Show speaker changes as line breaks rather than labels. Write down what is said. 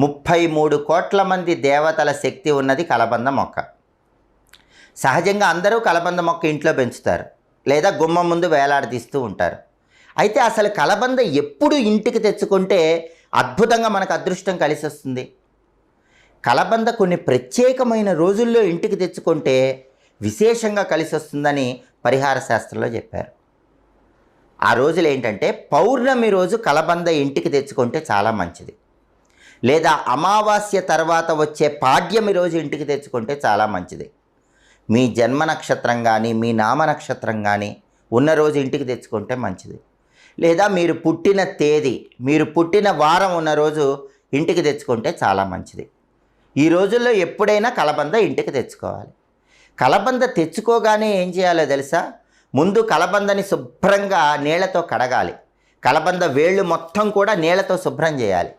33 కోట్ల మంది దేవతల శక్తి ఉన్నది కలబంద మొక్క. సహజంగా అందరూ కలబంద మొక్క ఇంట్లో పెంచుతారు, లేదా గుమ్మం ముందు వేలాడదీస్తూ ఉంటారు. అయితే అసలు కలబంద ఎప్పుడు ఇంటికి తెచ్చుకుంటే అద్భుతంగా మనకు అదృష్టం కలిసి వస్తుంది? కలబంద కొన్ని ప్రత్యేకమైన రోజుల్లో ఇంటికి తెచ్చుకుంటే విశేషంగా కలిసి వస్తుందని పరిహార శాస్త్రంలో చెప్పారు. ఆ రోజులు ఏంటంటే, పౌర్ణమి రోజు కలబంద ఇంటికి తెచ్చుకుంటే చాలా మంచిది, లేదా అమావాస్య తర్వాత వచ్చే పాడ్యమి రోజు ఇంటికి తెచ్చుకుంటే చాలా మంచిది. మీ జన్మ నక్షత్రం కానీ మీ నామ నక్షత్రం కానీ ఉన్న రోజు ఇంటికి తెచ్చుకుంటే మంచిది, లేదా మీరు పుట్టిన తేదీ, మీరు పుట్టిన వారం ఉన్న రోజు ఇంటికి తెచ్చుకుంటే చాలా మంచిది. ఈ రోజుల్లో ఎప్పుడైనా కలబంద ఇంటికి తెచ్చుకోవాలి. కలబంద తెచ్చుకోగానే ఏం చేయాలో తెలుసా? ముందు కలబందని శుభ్రంగా నీళ్లతో కడగాలి. కలబంద వేళ్ళు మొత్తం కూడా నీళ్లతో శుభ్రం చేయాలి.